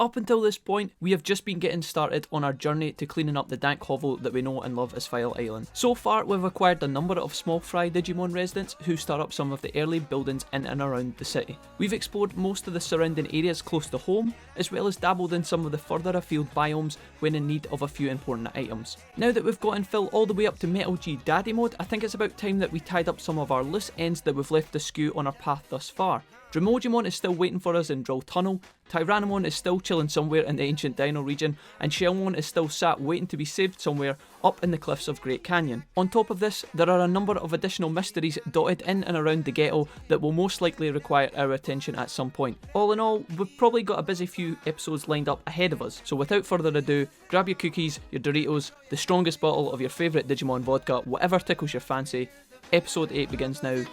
Up until this point, we have just been getting started on our journey to cleaning up the dank hovel that we know and love as File Island. So far, we've acquired a number of small fry Digimon residents who start up some of the early buildings in and around the city. We've explored most of the surrounding areas close to home, as well as dabbled in some of the further afield biomes when in need of a few important items. Now that we've gotten Phil all the way up to Metal G Daddy mode, I think it's about time that we tied up some of our loose ends that we've left askew on our path thus far. Veggiemon is still waiting for us in Drill Tunnel, Tyrannomon is still chilling somewhere in the ancient Dino region, and Shellmon is still sat waiting to be saved somewhere up in the cliffs of Great Canyon. On top of this, there are a number of additional mysteries dotted in and around the ghetto that will most likely require our attention at some point. All in all, we've probably got a busy few episodes lined up ahead of us, so without further ado, grab your cookies, your Doritos, the strongest bottle of your favourite Digimon vodka, whatever tickles your fancy. Episode 8 begins now,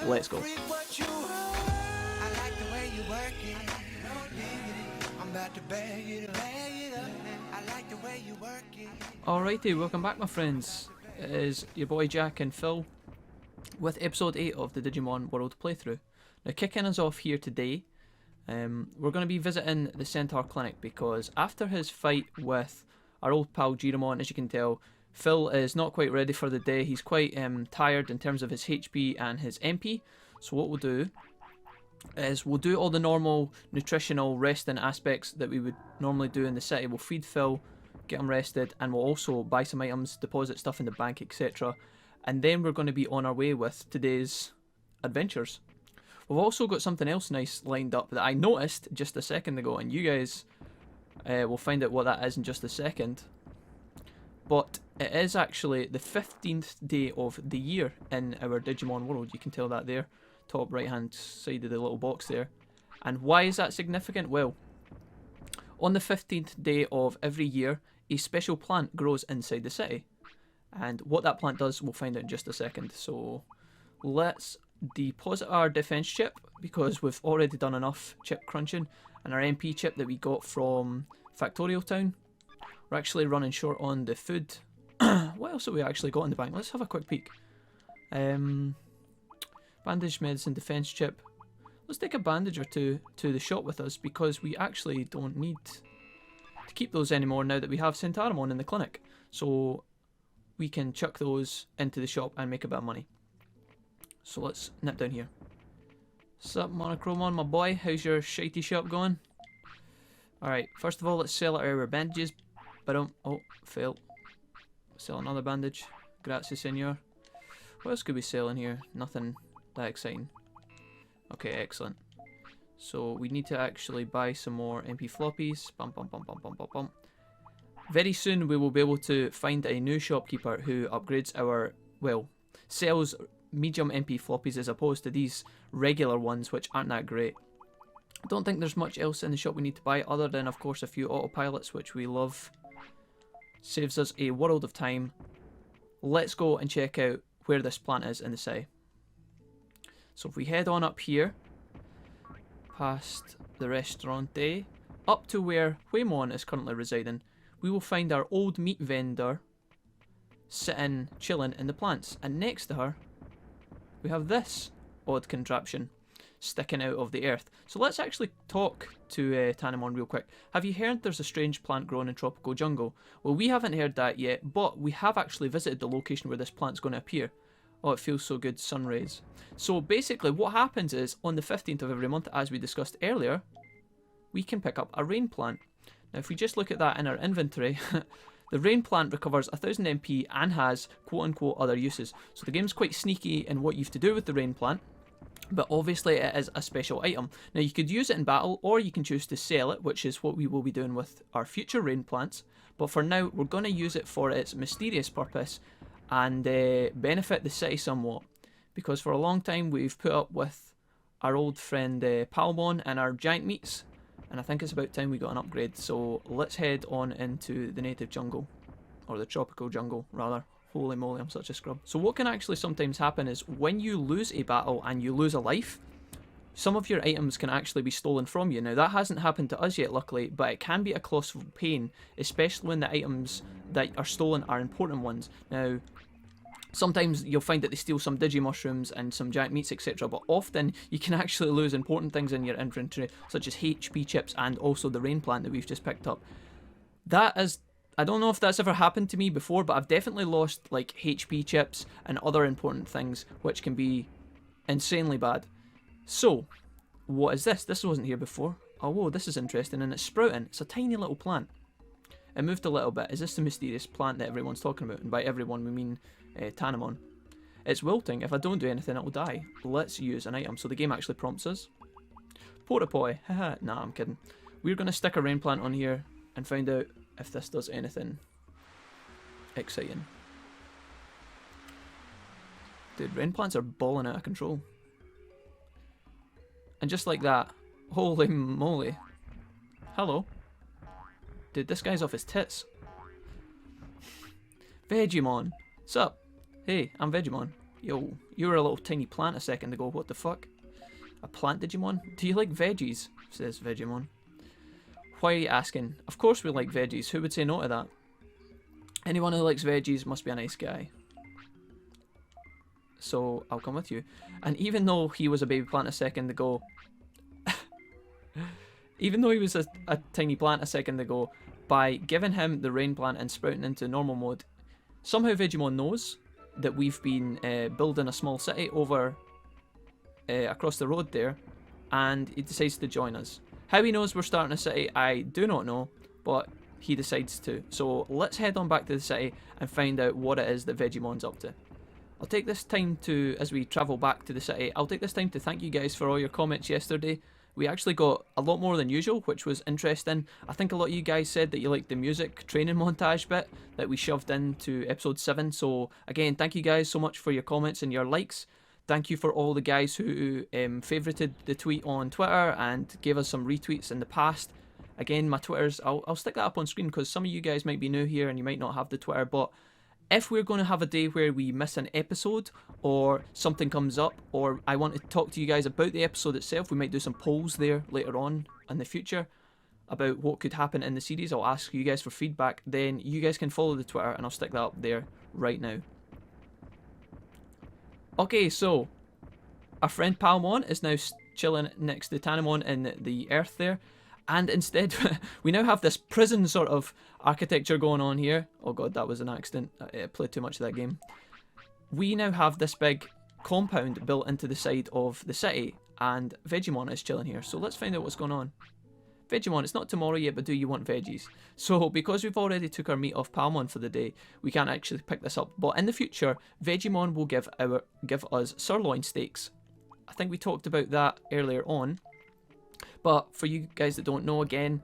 let's go. Alrighty, welcome back my friends. It is your boy Jack and Phil with episode 8 of the Digimon World playthrough. Now kicking us off here today, we're going to be visiting the Centaur Clinic because after his fight with our old pal Giramon, as you can tell, Phil is not quite ready for the day. He's quite tired in terms of his HP and his MP, so what we'll do is we'll do all the normal nutritional resting aspects that we would normally do in the city. We'll feed Phil, get him rested, and we'll also buy some items, deposit stuff in the bank, etc. And then we're going to be on our way with today's adventures. We've also got something else nice lined up that I noticed just a second ago, and you guys will find out what that is in just a second. But it is actually the 15th day of the year in our Digimon World. You can tell that there, top right hand side of the little box there. And why is that significant? Well, on the 15th day of every year, a special plant grows inside the city. And what that plant does, we'll find out in just a second. So let's deposit our defense chip, because we've already done enough chip crunching. And our MP chip that we got from Factorial Town, we're actually running short on the food. What else have we actually got in the bank? Let's have a quick peek. Bandage, medicine, defense chip. Let's take a bandage or two to the shop with us, because we actually don't need to keep those anymore now that we have Tanemon in the clinic. So we can chuck those into the shop and make a bit of money. So let's nip down here. Sup Monochromon, my boy, how's your shitey shop going? Alright, first of all let's sell our bandages. Oh, fail. Sell another bandage. Grazie senor. What else could we sell in here? Nothing that exciting. Okay, excellent. So we need to actually buy some more MP floppies. Bum, bum, bum, bum, bum, bum, bum. Very soon we will be able to find a new shopkeeper who upgrades our, well, sells medium MP floppies as opposed to these regular ones which aren't that great. I don't think there's much else in the shop we need to buy other than of course a few autopilots, which we love. Saves us a world of time. Let's go and check out where this plant is in the city. So if we head on up here, past the restaurante, up to where Huemon is currently residing, we will find our old meat vendor sitting, chilling in the plants. And next to her, we have this odd contraption sticking out of the earth. So let's actually talk to Tanemon real quick. Have you heard there's a strange plant growing in tropical jungle? Well, we haven't heard that yet, but we have actually visited the location where this plant's going to appear. Oh, it feels so good, sun rays. So basically what happens is, on the 15th of every month, as we discussed earlier, we can pick up a rain plant. Now if we just look at that in our inventory, the rain plant recovers 1000 MP and has quote-unquote other uses. So the game's quite sneaky in what you have to do with the rain plant, but obviously it is a special item. Now you could use it in battle, or you can choose to sell it, which is what we will be doing with our future rain plants. But for now, we're going to use it for its mysterious purpose and benefit the city somewhat, because for a long time we've put up with our old friend Palmon and our giant meats, and I think it's about time we got an upgrade. So let's head on into the native jungle, or the tropical jungle rather. Holy moly, I'm such a scrub. So what can actually sometimes happen is, when you lose a battle and you lose a life, some of your items can actually be stolen from you. Now that hasn't happened to us yet luckily, but it can be a colossal pain, especially when the items that are stolen are important ones. Now Sometimes you'll find that they steal some Digimushrooms and some giant meats, etc. But often you can actually lose important things in your inventory, such as HP chips and also the rain plant that we've just picked up. That is, I don't know if that's ever happened to me before, but I've definitely lost like HP chips and other important things, which can be insanely bad. So, what is this? This wasn't here before. Oh, whoa, this is interesting, and it's sprouting. It's a tiny little plant. It moved a little bit. Is this the mysterious plant that everyone's talking about? And by everyone, we mean Tanemon. It's wilting. If I don't do anything, it'll die. Let's use an item. So the game actually prompts us. Portapoy. Haha. Nah, I'm kidding. We're going to stick a rain plant on here and find out if this does anything exciting. Dude, rain plants are balling out of control. And just like that, holy moly. Hello. Dude, this guy's off his tits. Veggiemon. Sup? Hey, I'm Veggiemon. Yo, you were a little tiny plant a second ago, what the fuck? A plant Digimon? Do you like veggies? Says Veggiemon. Why are you asking? Of course we like veggies, who would say no to that? Anyone who likes veggies must be a nice guy. So, I'll come with you. And even though he was a baby plant a second ago... even though he was a tiny plant a second ago, by giving him the rain plant and sprouting into normal mode, somehow Veggiemon knows that we've been building a small city over across the road there, and he decides to join us. How he knows we're starting a city, I do not know, but he decides to. So let's head on back to the city and find out what it is that Veggiemon's up to. I'll take this time to, as we travel back to the city, I'll take this time to thank you guys for all your comments yesterday. We actually got a lot more than usual, which was interesting. I think a lot of you guys said that you liked the music training montage bit that we shoved into episode 7. So again, thank you guys so much for your comments and your likes. Thank you for all the guys who favorited the tweet on Twitter and gave us some retweets in the past. Again, my Twitters, I'll stick that up on screen because some of you guys might be new here and you might not have the Twitter, but if we're going to have a day where we miss an episode or something comes up or I want to talk to you guys about the episode itself, we might do some polls there later on in the future about what could happen in the series. I'll ask you guys for feedback. Then you guys can follow the Twitter and I'll stick that up there right now. Okay, so our friend Palmon is now chilling next to Tanemon in the earth there. And instead, we now have this prison sort of architecture going on here. Oh god, that was an accident. I played too much of that game. We now have this big compound built into the side of the city, and Veggiemon is chilling here. So let's find out what's going on. Veggiemon, it's not tomorrow yet, but do you want veggies? So because we've already took our meat off Palmon for the day, we can't actually pick this up. But in the future, Veggiemon will give us sirloin steaks. I think we talked about that earlier on. But for you guys that don't know, again,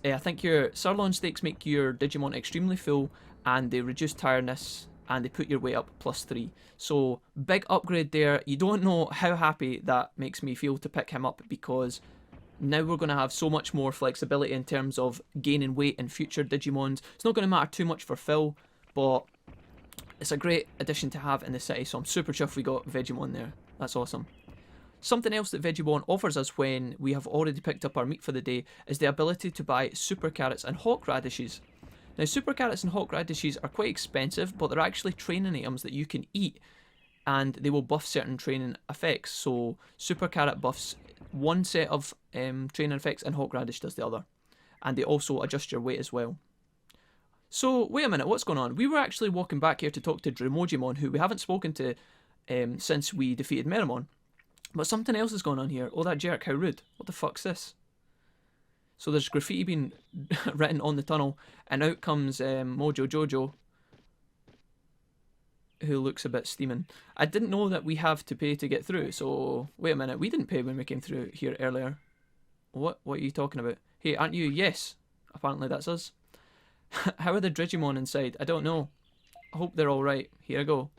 I think your sirloin steaks make your Digimon extremely full and they reduce tiredness and they put your weight up +3. So big upgrade there. You don't know how happy that makes me feel to pick him up because now we're going to have so much more flexibility in terms of gaining weight in future Digimons. It's not going to matter too much for Phil, but it's a great addition to have in the city. So I'm super chuffed we got Veggiemon there. That's awesome. Something else that Veggiemon offers us when we have already picked up our meat for the day is the ability to buy super carrots and hawk radishes. Now super carrots and hawk radishes are quite expensive, but they're actually training items that you can eat and they will buff certain training effects. So super carrot buffs one set of training effects and hawk radish does the other. And they also adjust your weight as well. So wait a minute, what's going on? We were actually walking back here to talk to Digimon, who we haven't spoken to since we defeated Meramon. But something else is going on here. Oh, that jerk, how rude. What the fuck's this? So there's graffiti being written on the tunnel, and out comes Mojo Jojo, who looks a bit steaming. I didn't know that we have to pay to get through, so wait a minute, we didn't pay when we came through here earlier. What are you talking about? Hey, aren't you? Yes. Apparently that's us. How are the Digimon inside? I don't know. I hope they're alright. Here I go.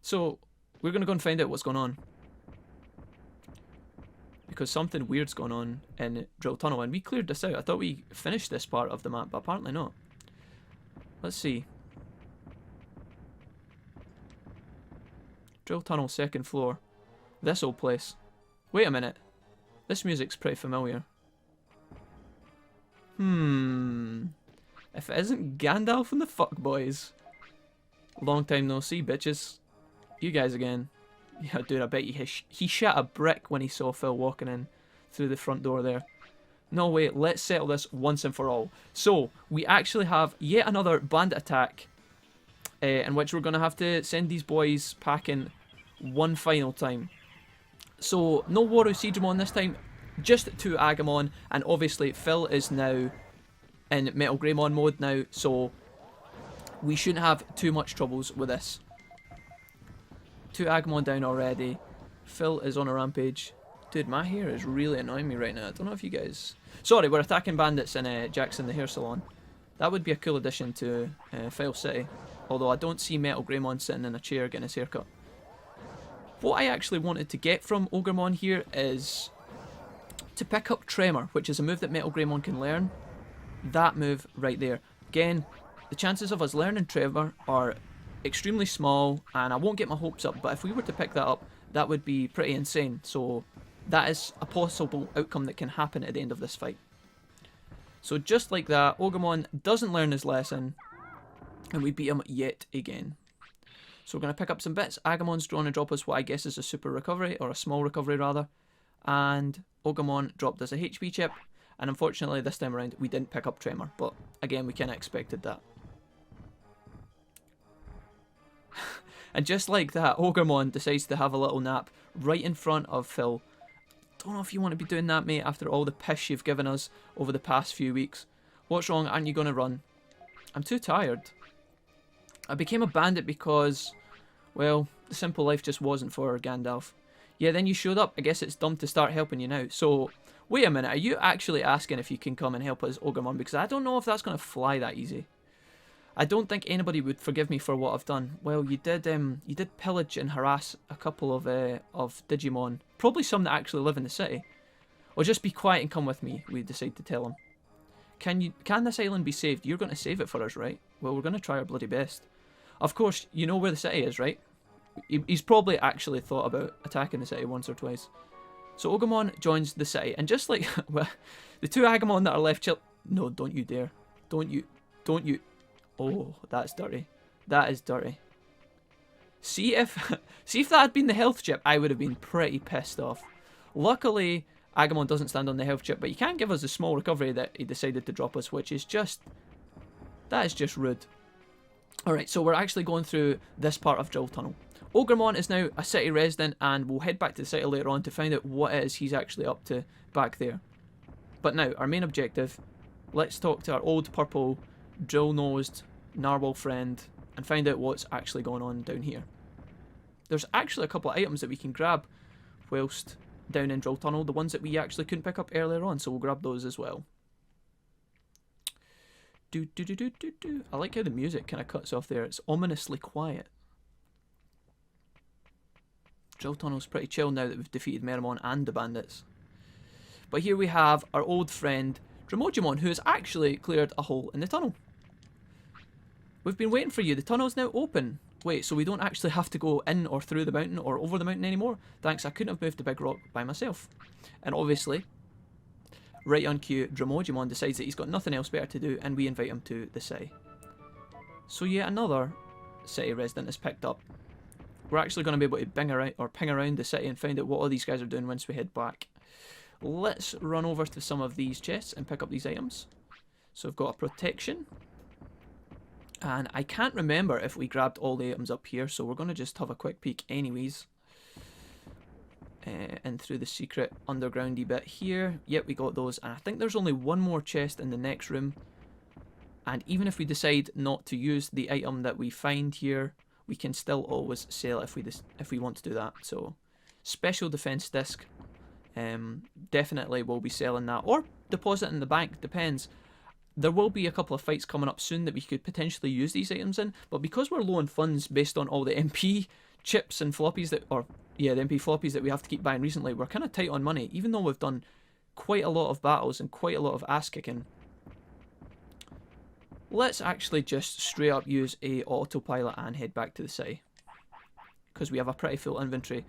So, we're going to go and find out what's going on. Because something weird's going on in Drill Tunnel, and we cleared this out. I thought we finished this part of the map, but apparently not. Let's see. Drill Tunnel, 2nd floor. This old place. Wait a minute. This music's pretty familiar. If it isn't Gandalf and the Fuckboys. Long time no see, bitches. You guys again. Yeah, dude, I bet he shot a brick when he saw Phil walking in through the front door there. No, wait, let's settle this once and for all. So, we actually have yet another bandit attack, in which we're going to have to send these boys packing one final time. So, no Waru Digimon this time, just 2 Agumon, and obviously Phil is now in Metal Greymon mode now, so we shouldn't have too much troubles with this. 2 Agumon down already. Phil is on a rampage. Dude, my hair is really annoying me right now. I don't know if you guys... Sorry, we're attacking bandits in Jackson the Hair Salon. That would be a cool addition to File City. Although I don't see Metal Greymon sitting in a chair getting his haircut. What I actually wanted to get from Ogremon here is to pick up Tremor, which is a move that Metal Greymon can learn. That move right there. Again, the chances of us learning Tremor are extremely small, and I won't get my hopes up, but if we were to pick that up, that would be pretty insane. So that is a possible outcome that can happen at the end of this fight. So just like that, Ogremon doesn't learn his lesson, and we beat him yet again. So we're going to pick up some bits. Agumon's drawn to drop us what I guess is a super recovery, or a small recovery rather. And Ogremon dropped us a HP chip. And unfortunately this time around we didn't pick up Tremor. But again, we kind of expected that. And just like that, Ogremon decides to have a little nap right in front of Phil. Don't know if you want to be doing that, mate, after all the piss you've given us over the past few weeks. What's wrong? Aren't you going to run? I'm too tired. I became a bandit because, well, the simple life just wasn't for Gandalf. Yeah, then you showed up. I guess it's dumb to start helping you now. So, wait a minute. Are you actually asking if you can come and help us, Ogremon? Because I don't know if that's going to fly that easy. I don't think anybody would forgive me for what I've done. Well, you did pillage and harass a couple of Digimon. Probably some that actually live in the city. Or just be quiet and come with me, we decide to tell him. Can this island be saved? You're going to save it for us, right? Well, we're going to try our bloody best. Of course, you know where the city is, right? He's probably actually thought about attacking the city once or twice. So Ogremon joins the city, and just like well, the 2 Agumon that are left chill... No, don't you dare. Don't you... Oh, that's dirty. That is dirty. See if that had been the health chip, I would have been pretty pissed off. Luckily, Agumon doesn't stand on the health chip, but he can give us a small recovery that he decided to drop us, which is just... That is just rude. Alright, so we're actually going through this part of Drill Tunnel. Ogremon is now a city resident, and we'll head back to the city later on to find out what it is he's actually up to back there. But now, our main objective, let's talk to our old purple, drill-nosed narwhal friend and find out what's actually going on down here. There's actually a couple of items that we can grab whilst down in Drill Tunnel, the ones that we actually couldn't pick up earlier on, so we'll grab those as well. I like how the music kind of cuts off there. It's ominously quiet. Drill Tunnel's pretty chill now that we've defeated Meramon and the bandits. But here we have our old friend Veggiemon, who has actually cleared a hole in the tunnel. We've been waiting for you. The tunnel's now open. Wait, so we don't actually have to go in or through the mountain or over the mountain anymore? Thanks, I couldn't have moved the big rock by myself. And obviously, right on cue, Veggiemon decides that he's got nothing else better to do, and we invite him to the city. So yet another city resident is picked up. We're actually going to be able to ping around the city and find out what all these guys are doing once we head back. Let's run over to some of these chests and pick up these items. So we've got a protection. And I can't remember if we grabbed all the items up here, so we're going to just have a quick peek anyways. And through the secret undergroundy bit here. Yep, we got those. And I think there's only one more chest in the next room. And even if we decide not to use the item that we find here, we can still always sell it if we want to do that. So, special defense disc. Definitely will be selling that. Or deposit in the bank, depends. There will be a couple of fights coming up soon that we could potentially use these items in. But because we're low on funds based on all the MP chips and floppies the MP floppies that we have to keep buying recently, we're kind of tight on money. Even though we've done quite a lot of battles and quite a lot of ass kicking. Let's actually just straight up use a autopilot and head back to the city. Because we have a pretty full inventory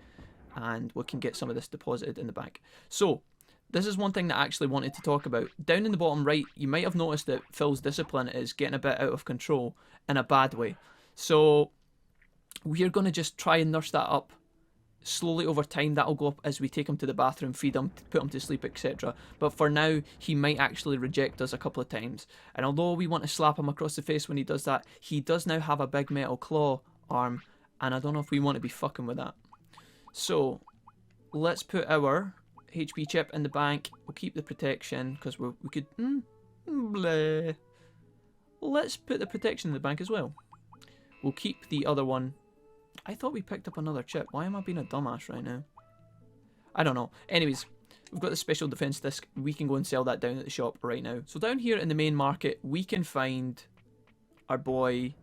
and we can get some of this deposited in the bank. So, this is one thing that I actually wanted to talk about. Down in the bottom right, you might have noticed that Phil's discipline is getting a bit out of control in a bad way. So, We are going to just try and nurse that up slowly over time. That'll go up as we take him to the bathroom, feed him, put him to sleep, etc. But for now, he might actually reject us a couple of times. And although we want to slap him across the face when he does that, he does now have a big metal claw arm, and I don't know if we want to be fucking with that. So let's put our HP chip in the bank. We'll keep the protection because we could. Bleh. Let's put the protection in the bank as well. We'll keep the other one. I thought we picked up another chip. Why am I being a dumbass right now? I don't know. Anyways, we've got the special defense disc. We can go and sell that down at the shop right now. So down here in the main market, we can find our boy.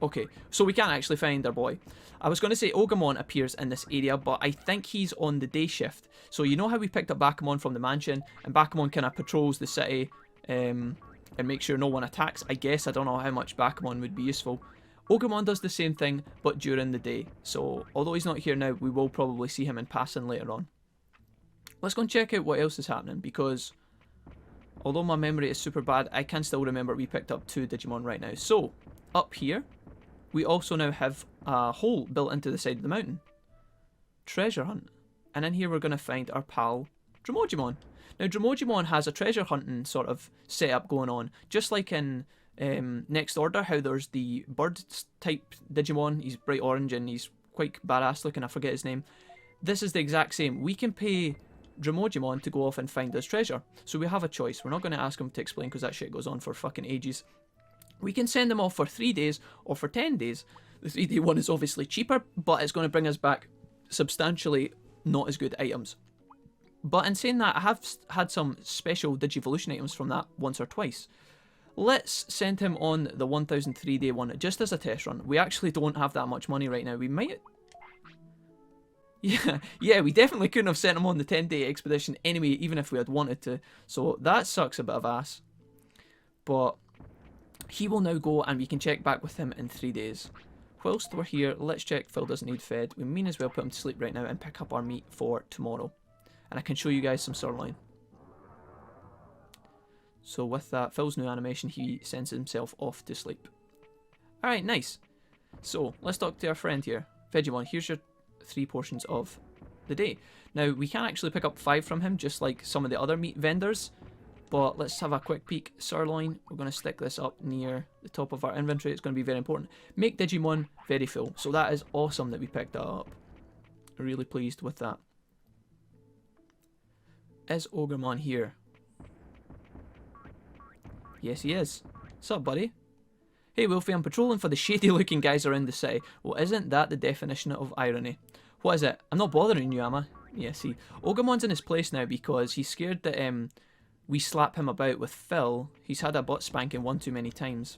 Okay, so we can't actually find our boy. I was going to say Ogremon appears in this area, but I think he's on the day shift. So you know how we picked up Bakumon from the mansion, and Bakumon kind of patrols the city and makes sure no one attacks? I guess. I don't know how much Bakumon would be useful. Ogremon does the same thing, but during the day. So, although he's not here now, we will probably see him in passing later on. Let's go and check out what else is happening, because although my memory is super bad, I can still remember we picked up 2 Digimon right now. So, up here, we also now have a hole built into the side of the mountain. Treasure hunt. And in here we're going to find our pal, Dromogimon. Now, Dromogimon has a treasure hunting sort of setup going on, just like in Next Order, how there's the bird type Digimon. He's bright orange and he's quite badass looking. I forget his name. This is the exact same. We can pay Dromogimon to go off and find this treasure. So we have a choice. We're not going to ask him to explain because that shit goes on for fucking ages. We can send him off for 3 days or for 10 days. The 3-day one is obviously cheaper, but it's going to bring us back substantially not as good items. But in saying that, I have had some special Digivolution items from that once or twice. Let's send him on the 1003 day one just as a test run. We actually don't have that much money right now. We might... Yeah, we definitely couldn't have sent him on the 10-day expedition anyway, even if we had wanted to. So that sucks a bit of ass. But he will now go and we can check back with him in 3 days. Whilst we're here, let's check Phil doesn't need fed. We may as well put him to sleep right now and pick up our meat for tomorrow. And I can show you guys some sirloin. So with that, Phil's new animation, he sends himself off to sleep. Alright, nice. So, let's talk to our friend here. Veggiemon, here's your 3 portions of the day. Now, we can actually pick up 5 from him, just like some of the other meat vendors. But let's have a quick peek. Sirloin, we're going to stick this up near the top of our inventory. It's going to be very important. Make Digimon very full. So that is awesome that we picked that up. Really pleased with that. Is Ogremon here? Yes, he is. What's up, buddy? Hey, Wolfie, I'm patrolling for the shady-looking guys around the city. Well, isn't that the definition of irony? What is it? I'm not bothering you, am I? Yeah, see. Ogremond's in his place now because he's scared that we slap him about with Phil. He's had a butt spanking one too many times.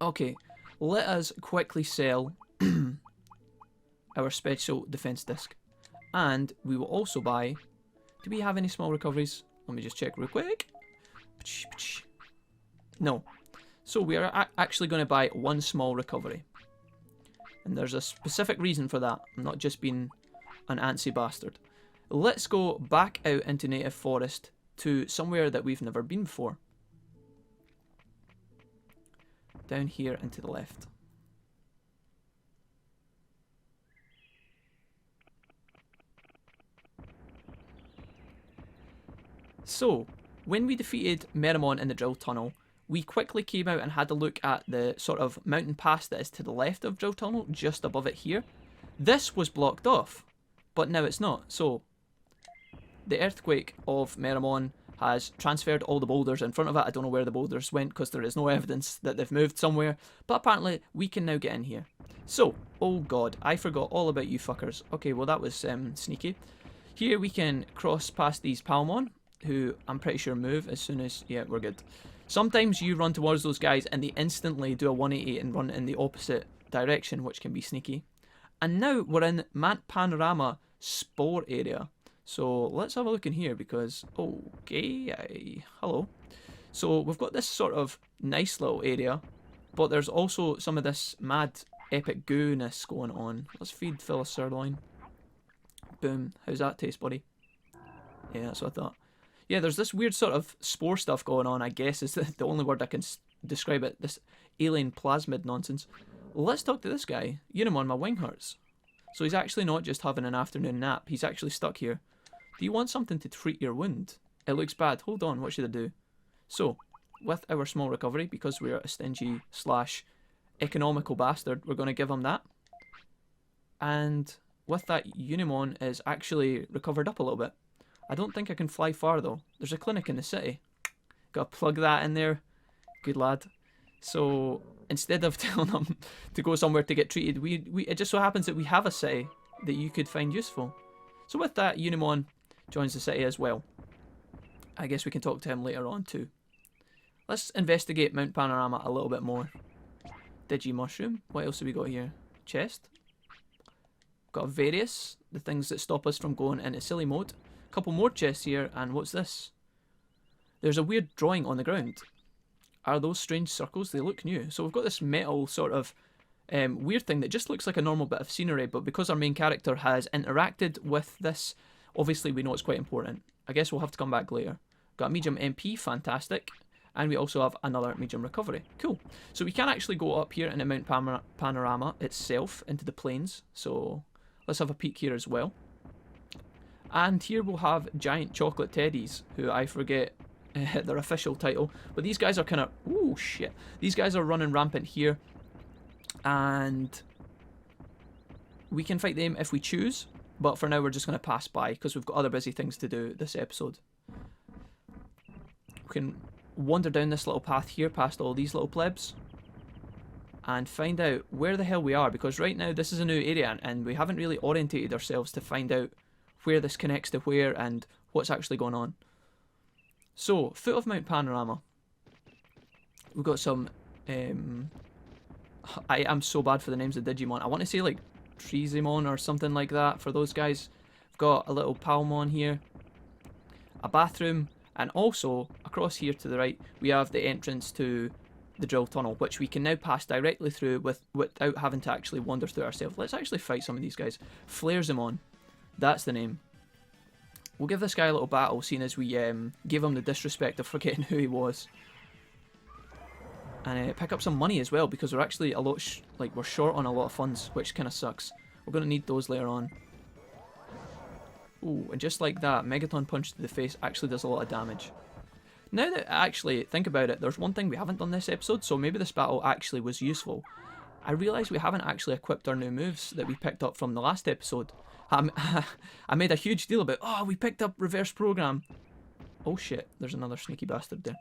Okay, let us quickly sell our special defense disc. And we will also buy... Do we have any small recoveries? Let me just check real quick. No. So we are actually going to buy 1 small recovery. And there's a specific reason for that. I'm not just being an antsy bastard. Let's go back out into native forest to somewhere that we've never been before. Down here and to the left. So, when we defeated Meramon in the drill tunnel, we quickly came out and had a look at the sort of mountain pass that is to the left of drill tunnel, just above it here. This was blocked off, but now it's not. So, the earthquake of Meramon has transferred all the boulders in front of it. I don't know where the boulders went because there is no evidence that they've moved somewhere, but apparently we can now get in here. So, oh god, I forgot all about you fuckers. Okay, well that was sneaky. Here we can cross past these Palmon, who I'm pretty sure move as soon as... Yeah, we're good. Sometimes you run towards those guys and they instantly do a 180 and run in the opposite direction, which can be sneaky. And now we're in Panorama Spore area. So let's have a look in here because... Okay, hello. So we've got this sort of nice little area, but there's also some of this mad epic goo-ness going on. Let's feed Phil a sirloin. Boom. How's that taste, buddy? Yeah, that's what I thought. Yeah, there's this weird sort of spore stuff going on, I guess, is the only word I can describe it. This alien plasmid nonsense. Let's talk to this guy. Unimon, my wing hurts. So he's actually not just having an afternoon nap. He's actually stuck here. Do you want something to treat your wound? It looks bad. Hold on, what should I do? So, with our small recovery, because we're a stingy / economical bastard, we're going to give him that. And with that, Unimon is actually recovered up a little bit. I don't think I can fly far though. There's a clinic in the city. Gotta plug that in there. Good lad. So instead of telling them to go somewhere to get treated, it just so happens that we have a city that you could find useful. So with that, Unimon joins the city as well. I guess we can talk to him later on too. Let's investigate Mount Panorama a little bit more. Digi mushroom. What else have we got here? Chest. Got various, the things that stop us from going into silly mode. A couple more chests here, and what's this? There's a weird drawing on the ground. Are those strange circles? They look new. So we've got this metal sort of weird thing that just looks like a normal bit of scenery, but because our main character has interacted with this, obviously we know it's quite important. I guess we'll have to come back later. Got a medium MP, fantastic. And we also have another medium recovery. Cool. So we can actually go up here into Mount Panorama itself, into the plains. So let's have a peek here as well. And here we'll have giant chocolate teddies, who I forget their official title. But these guys are kind of... Ooh, shit. These guys are running rampant here. And we can fight them if we choose. But for now, we're just going to pass by, because we've got other busy things to do this episode. We can wander down this little path here, past all these little plebs. And find out where the hell we are. Because right now, this is a new area, and we haven't really orientated ourselves to find out where this connects to where and what's actually going on. So, foot of Mount Panorama. We've got some... I am so bad for the names of Digimon. I want to say like Treesimon or something like that for those guys. We've got a little Palmon here. A bathroom. And also, across here to the right, we have the entrance to the drill tunnel, which we can now pass directly through without having to actually wander through ourselves. Let's actually fight some of these guys. Flaresimon. That's the name. We'll give this guy a little battle, seeing as we gave him the disrespect of forgetting who he was. And pick up some money as well, because we're actually a lot we're short on a lot of funds, which kind of sucks. We're going to need those later on. Ooh, and just like that, Megaton Punch to the face actually does a lot of damage. Now that I actually think about it, there's one thing we haven't done this episode, so maybe this battle actually was useful. I realise we haven't actually equipped our new moves that we picked up from the last episode. I made a huge deal about, oh, we picked up reverse program. Oh shit, there's another sneaky bastard there.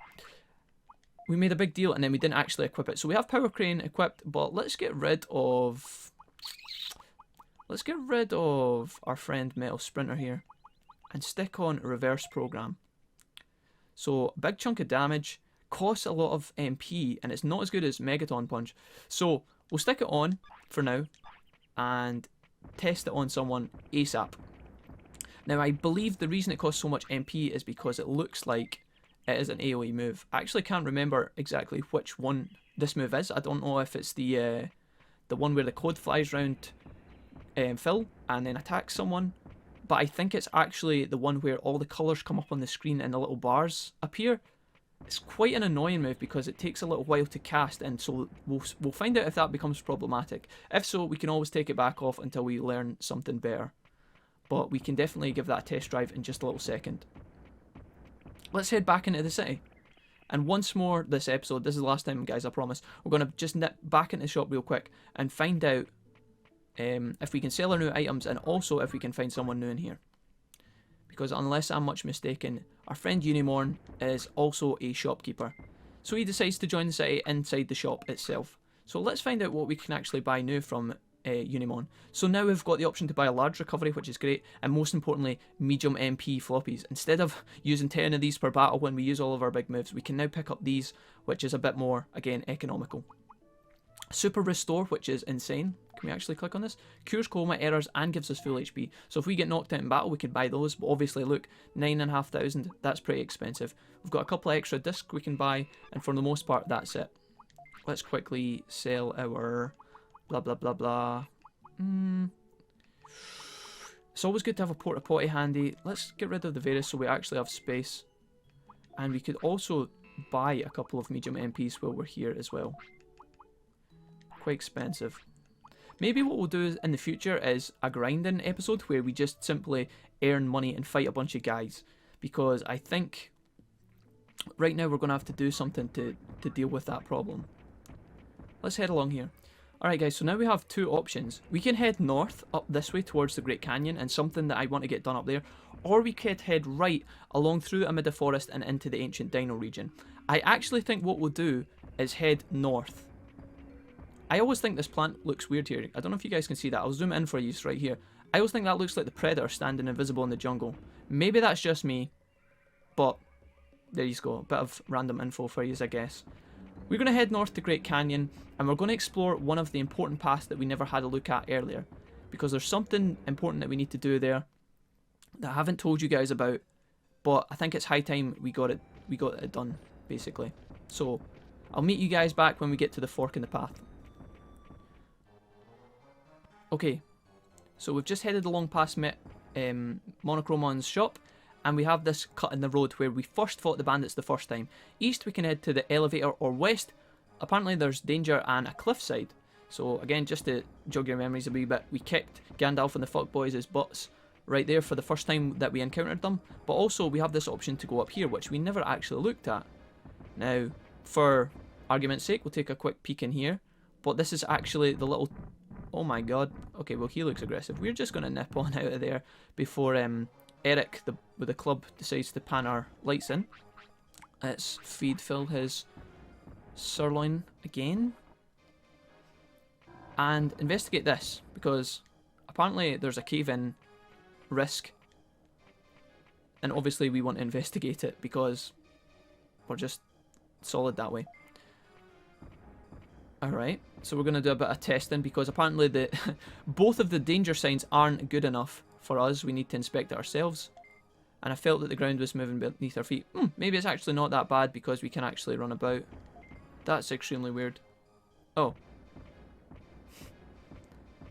We made a big deal and then we didn't actually equip it. So we have Power Crane equipped, but let's get rid of... Let's get rid of our friend Metal Sprinter here and stick on reverse program. So big chunk of damage, costs a lot of MP, and it's not as good as Megaton Punch. So we'll stick it on for now and test it on someone ASAP. Now I believe the reason it costs so much MP is because it looks like it is an AoE move. I actually can't remember exactly which one this move is. I don't know if it's the one where the code flies round Phil and then attacks someone, but I think it's actually the one where all the colours come up on the screen and the little bars appear. It's quite an annoying move because it takes a little while to cast, and so we'll find out if that becomes problematic. If so, we can always take it back off until we learn something better. But we can definitely give that a test drive in just a little second. Let's head back into the city. And once more this episode, this is the last time guys, I promise, we're going to just nip back into the shop real quick and find out if we can sell our new items and also if we can find someone new in here. Because unless I'm much mistaken, our friend Unimon is also a shopkeeper. So he decides to join the city inside the shop itself. So let's find out what we can actually buy new from Unimon. So now we've got the option to buy a large recovery, which is great, and most importantly, medium MP floppies. Instead of using 10 of these per battle when we use all of our big moves, we can now pick up these, which is a bit more, again, economical. Super Restore, which is insane. Can we actually click on this? Cures coma errors and gives us full HP. So if we get knocked out in battle, we can buy those. But obviously, look, 9,500. That's pretty expensive. We've got a couple of extra discs we can buy, and for the most part, that's it. Let's quickly sell our blah blah blah blah. It's always good to have a porta potty handy. Let's get rid of the various so we actually have space, and we could also buy a couple of medium MPs while we're here as well. quite expensive. Maybe what we'll do in the future is a grinding episode where we just simply earn money and fight a bunch of guys. Because I think right now we're going to have to do something to deal with that problem. Let's head along here. Alright guys, so now we have two options. We can head north up this way towards the Great Canyon and something that I want to get done up there. Or we could head right along through Amida Forest and into the ancient Dino region. I actually think what we'll do is head north. I always think this plant looks weird here. I don't know if you guys can see that. I'll zoom in for you right here. I always think that looks like the Predator standing invisible in the jungle. Maybe that's just me, but there you go. A bit of random info for you, I guess. We're going to head north to Great Canyon, and we're going to explore one of the important paths that we never had a look at earlier. Because there's something important that we need to do there that I haven't told you guys about, but I think it's high time we got it done, basically. So, I'll meet you guys back when we get to the fork in the path. Okay, so we've just headed along past Monochromon's shop, and we have this cut in the road where we first fought the bandits the first time. East we can head to the elevator, or west, apparently there's danger and a cliffside. So again, just to jog your memories a wee bit, we kicked Gandalf and the fuckboys' butts right there for the first time that we encountered them. But also we have this option to go up here, which we never actually looked at. Now, for argument's sake, we'll take a quick peek in here. But this is actually the little... Oh my god. Okay, well he looks aggressive. We're just going to nip on out of there before Eric with the club decides to pan our lights in. Let's feed Phil his sirloin again. And investigate this, because apparently there's a cave-in risk. And obviously we want to investigate it because we're just solid that way. Alright, so we're going to do a bit of testing because apparently both of the danger signs aren't good enough for us. We need to inspect it ourselves. And I felt that the ground was moving beneath our feet. Maybe it's actually not that bad because we can actually run about. That's extremely weird. Oh.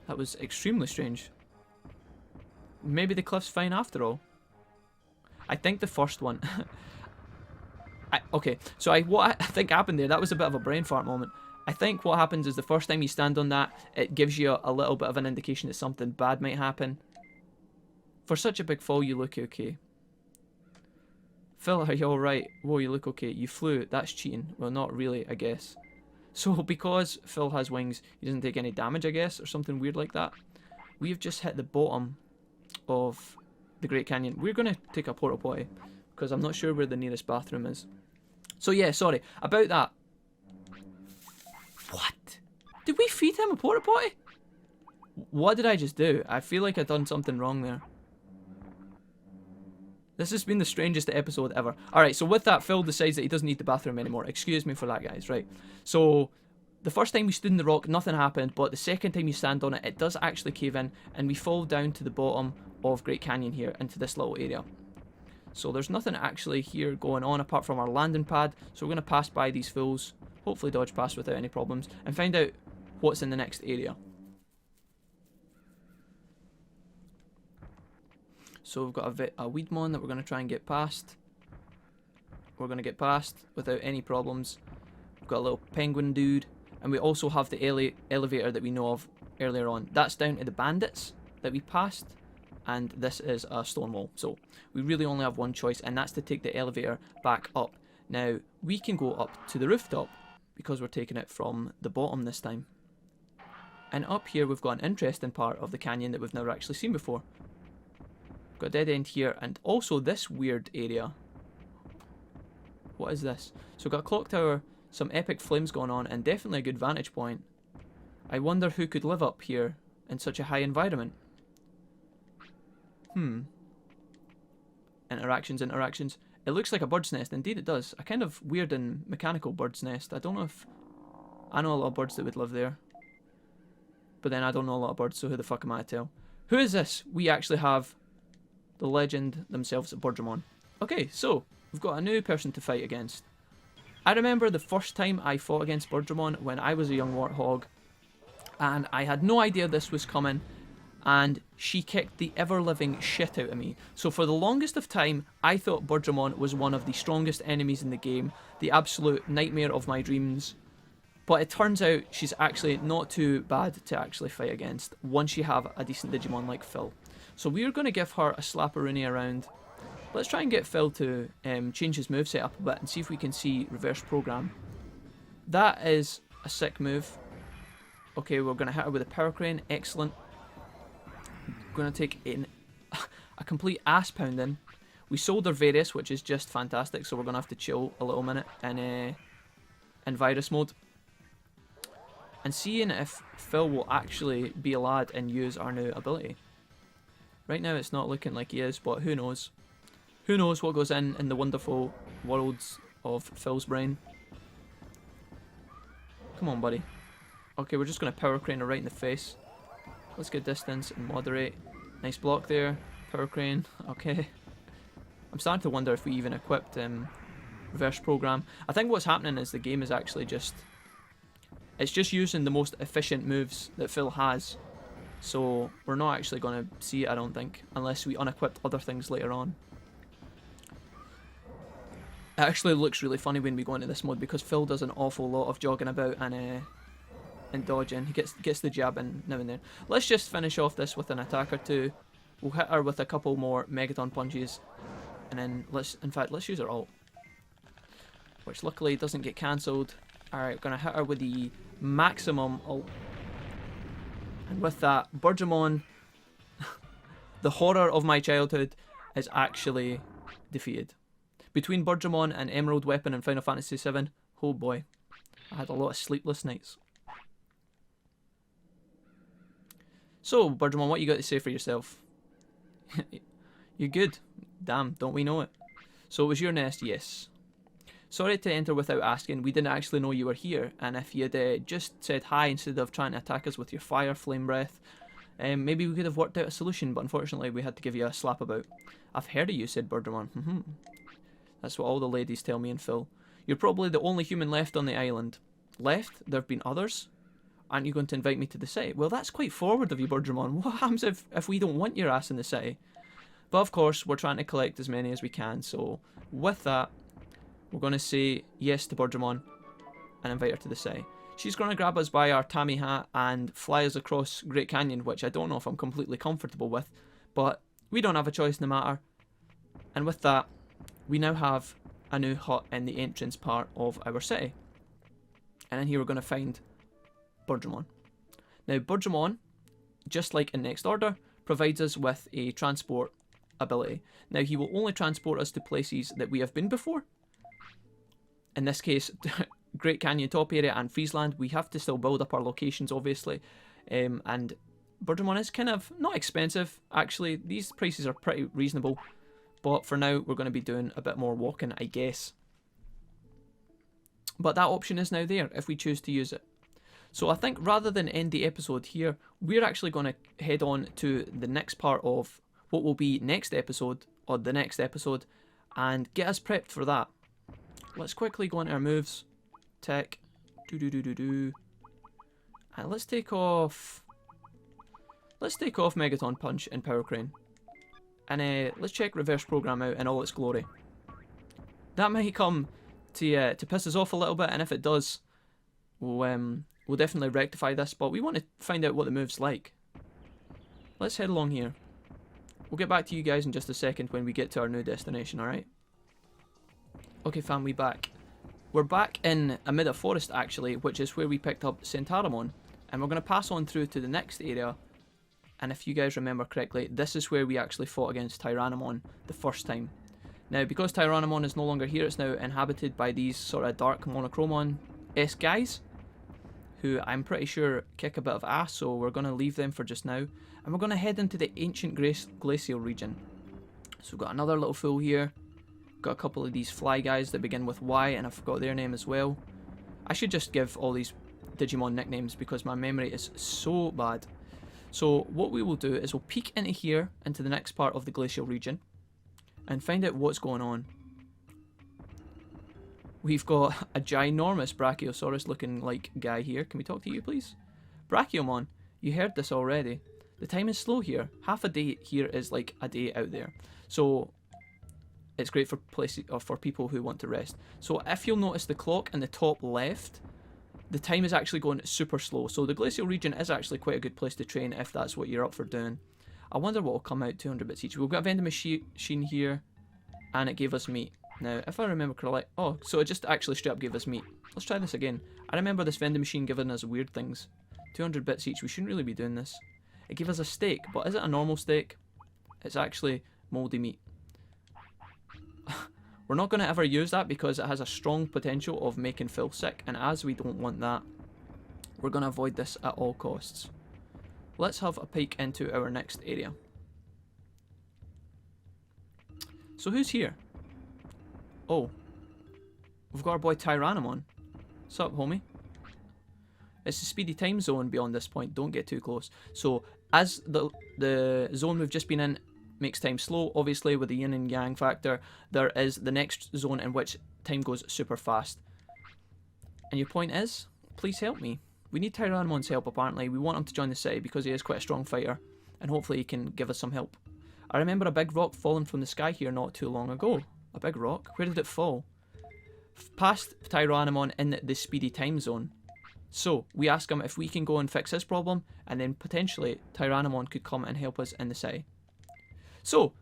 That was extremely strange. Maybe the cliff's fine after all. I think the first one... okay, so what I think happened there, that was a bit of a brain fart moment. I think what happens is the first time you stand on that, it gives you a little bit of an indication that something bad might happen. For such a big fall, you look okay. Phil, are you alright? Whoa, you look okay. You flew. That's cheating. Well, not really, I guess. So, because Phil has wings, he doesn't take any damage, I guess, or something weird like that. We've just hit the bottom of the Great Canyon. We're going to take a porta potty, because I'm not sure where the nearest bathroom is. So, yeah, sorry. About that. What? Did we feed him a porta potty? What did I just do? I feel like I've done something wrong there. This has been the strangest episode ever. Alright, so with that, Phil decides that he doesn't need the bathroom anymore. Excuse me for that, guys, right? So, the first time we stood in the rock, nothing happened, but the second time you stand on it, it does actually cave in, and we fall down to the bottom of Great Canyon here, into this little area. So there's nothing actually here going on apart from our landing pad, so we're going to pass by these fools, hopefully dodge past without any problems, and find out what's in the next area. So we've got a Weedmon that we're going to try and get past. We're going to get past without any problems. We've got a little penguin dude. And we also have the elevator that we know of earlier on. That's down to the bandits that we passed. And this is a stone wall. So we really only have one choice, and that's to take the elevator back up. Now, we can go up to the rooftop because we're taking it from the bottom this time. And up here we've got an interesting part of the canyon that we've never actually seen before. Got a dead end here, and also this weird area. What is this? So we've got a clock tower, some epic flames going on, and definitely a good vantage point. I wonder who could live up here in such a high environment. Interactions. It looks like a bird's nest. Indeed it does. A kind of weird and mechanical bird's nest. I don't know if... I know a lot of birds that would live there. But then I don't know a lot of birds, so who the fuck am I to tell? Who is this? We actually have the legend themselves, Birdramon. Okay, so we've got a new person to fight against. I remember the first time I fought against Birdramon when I was a young warthog, and I had no idea this was coming, and she kicked the ever-living shit out of me. So for the longest of time, I thought Birdramon was one of the strongest enemies in the game, the absolute nightmare of my dreams. But it turns out she's actually not too bad to actually fight against once you have a decent Digimon like Phil. So we're going to give her a slap-a-rooney around. Let's try and get Phil to change his moveset up a bit and see if we can see reverse program. That is a sick move. Okay, we're going to hit her with a power crane. Excellent. Going to take in a complete ass pounding. We sold her Various, which is just fantastic, so we're going to have to chill a little minute in virus mode. And seeing if Phil will actually be a lad and use our new ability. Right now it's not looking like he is, but who knows. Who knows what goes in the wonderful worlds of Phil's brain. Come on, buddy. Okay, we're just going to power crane her right in the face. Let's get distance and moderate. Nice block there. Power crane. Okay. I'm starting to wonder if we even equipped reverse program. I think what's happening is the game is actually just... It's just using the most efficient moves that Phil has. So we're not actually going to see it, I don't think, unless we unequip other things later on. It actually looks really funny when we go into this mode because Phil does an awful lot of jogging about and dodging. He gets the jab in now and then. Let's just finish off this with an attack or two. We'll hit her with a couple more Megaton punches. And then let's use her ult. Which luckily doesn't get cancelled. Alright, gonna hit her with the maximum ult. And with that, Birdramon, the horror of my childhood, is actually defeated. Between Birdramon and Emerald Weapon and Final Fantasy VII, oh boy, I had a lot of sleepless nights. So, Birdramon, what you got to say for yourself? You're good. Damn, don't we know it? So it was your nest, yes. Sorry to enter without asking, we didn't actually know you were here, and if you'd just said hi instead of trying to attack us with your fire flame breath, maybe we could have worked out a solution, but unfortunately we had to give you a slap about. I've heard of you, said Birdramon. That's what all the ladies tell me and Phil. You're probably the only human left on the island. Left? There have been others? Aren't you going to invite me to the city? Well, that's quite forward of you, Birdramon. What happens if we don't want your ass in the city? But of course, we're trying to collect as many as we can, so with that, we're going to say yes to Birdramon and invite her to the city. She's going to grab us by our Tammy hat and fly us across Great Canyon, which I don't know if I'm completely comfortable with, but we don't have a choice in the matter. And with that, we now have a new hut in the entrance part of our city. And in here we're going to find Birdramon. Now Birdramon, just like in Next Order, provides us with a transport ability. Now he will only transport us to places that we have been before. In this case, Great Canyon Top Area and Friesland. We have to still build up our locations, obviously. And Birdramon is kind of not expensive, actually. These prices are pretty reasonable. But for now, we're going to be doing a bit more walking, I guess. But that option is now there, if we choose to use it. So I think rather than end the episode here, we're actually going to head on to the next part of what will be next episode, or the next episode, and get us prepped for that. Let's quickly go into our moves. Tech. And let's take off Megaton Punch and Power Crane. And let's check Reverse Program out in all its glory. That might come to piss us off a little bit, and if it does, we'll definitely rectify this, but we want to find out what the move's like. Let's head along here. We'll get back to you guys in just a second when we get to our new destination, alright? Okay fam, we back. We're back in Amida Forest actually, which is where we picked up Tanemon, and we're going to pass on through to the next area. And if you guys remember correctly, this is where we actually fought against Tyrannomon the first time. Now, because Tyrannomon is no longer here, it's now inhabited by these sort of dark Monochromon-esque guys, who I'm pretty sure kick a bit of ass, so we're going to leave them for just now. And we're going to head into the ancient glacial region. So we've got another little fool here. Got a couple of these fly guys that begin with Y, and I forgot their name as well. I should just give all these Digimon nicknames because my memory is so bad. So what we will do is we'll peek into here, into the next part of the glacial region, and find out what's going on. We've got a ginormous Brachiosaurus looking like guy here. Can we talk to you please? Brachiomon, you heard this already. The time is slow here. Half a day here is like a day out there. So it's great for places or for people who want to rest. So if you'll notice the clock in the top left, the time is actually going super slow. So the glacial region is actually quite a good place to train if that's what you're up for doing. I wonder what will come out, 200 bits each. We've got a vending machine here, and it gave us meat. Now, if I remember correctly, oh, so it just actually straight up gave us meat. Let's try this again. I remember this vending machine giving us weird things. 200 bits each, we shouldn't really be doing this. It gave us a steak, but is it a normal steak? It's actually mouldy meat. We're not going to ever use that because it has a strong potential of making Phil sick, and as we don't want that, we're going to avoid this at all costs. Let's have a peek into our next area. So who's here? Oh, we've got our boy Tyrannomon. What's up, homie? It's the speedy time zone beyond this point. Don't get too close. So, as the zone we've just been in makes time slow, obviously with the yin and yang factor, there is the next zone in which time goes super fast. And your point is, please help me. We need Tyrannomon's help, apparently. We want him to join the city because he is quite a strong fighter. And hopefully he can give us some help. I remember a big rock falling from the sky here not too long ago. A big rock? Where did it fall? Past Tyrannomon in the speedy time zone. So, we ask him if we can go and fix his problem, and then potentially Tyrannomon could come and help us in the city. So,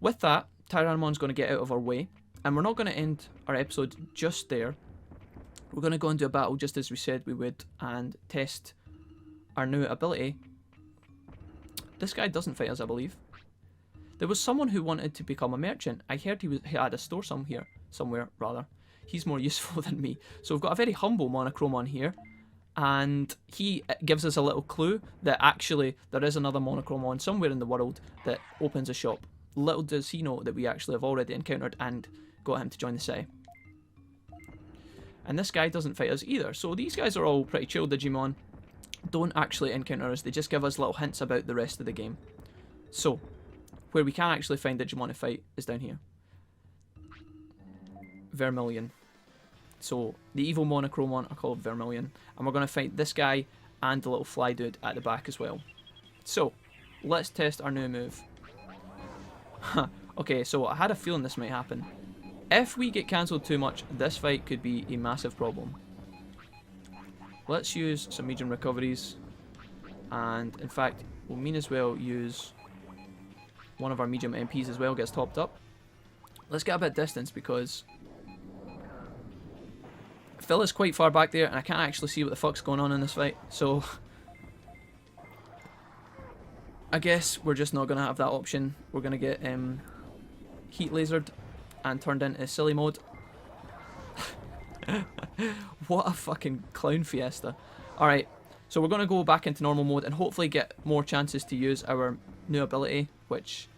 with that, Tyrannomon's going to get out of our way, and we're not going to end our episode just there. We're going to go into a battle just as we said we would, and test our new ability. This guy doesn't fight us, I believe. There was someone who wanted to become a merchant. I heard he had a store somewhere. He's more useful than me. So we've got a very humble Monochromon here, and he gives us a little clue that actually there is another Monochromon somewhere in the world that opens a shop. Little does he know that we actually have already encountered and got him to join the city. And this guy doesn't fight us either. So these guys are all pretty chill Digimon. Don't actually encounter us. They just give us little hints about the rest of the game. So, where we can actually find Digimon to fight is down here. Vermilion. So, the evil Monochromon are called Vermilion. And we're going to fight this guy and the little fly dude at the back as well. So, let's test our new move. Okay, so I had a feeling this might happen. If we get cancelled too much, this fight could be a massive problem. Let's use some medium recoveries. And, in fact, we'll mean as well use one of our medium MPs as well, gets topped up. Let's get a bit distance because Phil is quite far back there and I can't actually see what the fuck's going on in this fight. So I guess we're just not going to have that option. We're going to get heat lasered and turned into silly mode. What a fucking clown fiesta. Alright, so we're going to go back into normal mode and hopefully get more chances to use our new ability, which,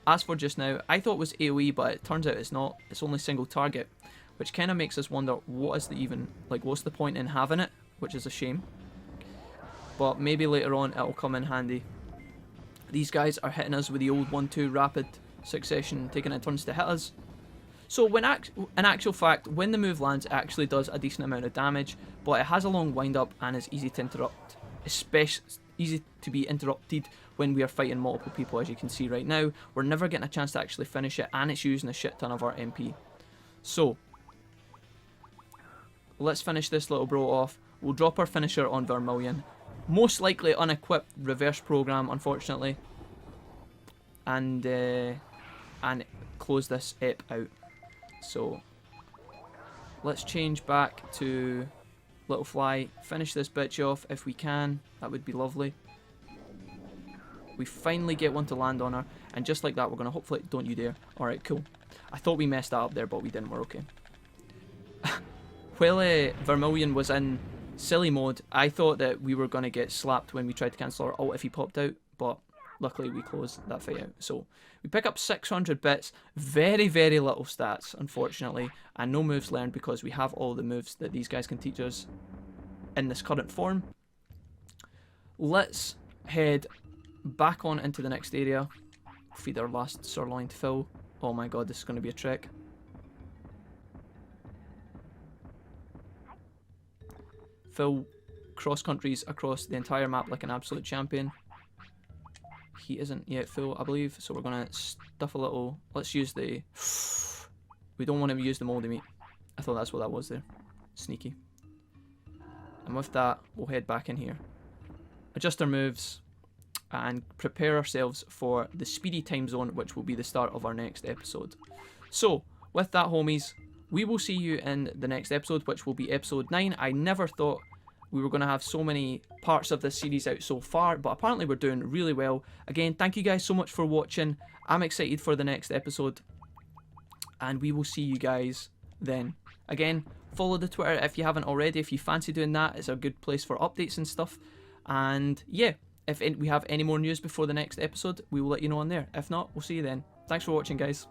as for just now, I thought was AoE, but it turns out it's not. It's only single target, which kind of makes us wonder what is the even, like, what's the point in having it, which is a shame. But maybe later on it'll come in handy. These guys are hitting us with the old 1-2 rapid succession, taking it turns to hit us. So when in actual fact, when the move lands, it actually does a decent amount of damage, but it has a long wind up and is easy to interrupt, especially easy to be interrupted when we are fighting multiple people. As you can see right now, we're never getting a chance to actually finish it, and it's using a shit ton of our MP. So let's finish this little bro off. We'll drop our finisher on Vermilion, most likely unequipped reverse program, unfortunately, and close this ep out. So let's change back to Little Fly, finish this bitch off if we can. That would be lovely. We finally get one to land on her, and just like that we're going to hopefully... Don't you dare. Alright, cool. I thought we messed that up there, but we didn't. We're okay. While Vermilion was in silly mode, I thought that we were going to get slapped when we tried to cancel our ult if he popped out, but luckily we closed that fight out. So we pick up 600 bits, very, very little stats, unfortunately, and no moves learned because we have all the moves that these guys can teach us in this current form. Let's head back on into the next area, feed our last sirloin to Phil. Oh my god, this is going to be a trek. Phil cross countries across the entire map like an absolute champion. He isn't yet full, I believe, so we're going to stuff a little... Let's use the... We don't want to use the mouldy meat. I thought that's what that was there. Sneaky. And with that, we'll head back in here. Adjust our moves and prepare ourselves for the speedy time zone, which will be the start of our next episode. So, with that, homies, we will see you in the next episode, which will be episode 9. I never thought we were going to have so many parts of this series out so far, but apparently we're doing really well. Again, thank you guys so much for watching. I'm excited for the next episode, and we will see you guys then. Again, follow the Twitter if you haven't already. If you fancy doing that, it's a good place for updates and stuff. And yeah, if we have any more news before the next episode, we will let you know on there. If not, we'll see you then. Thanks for watching, guys.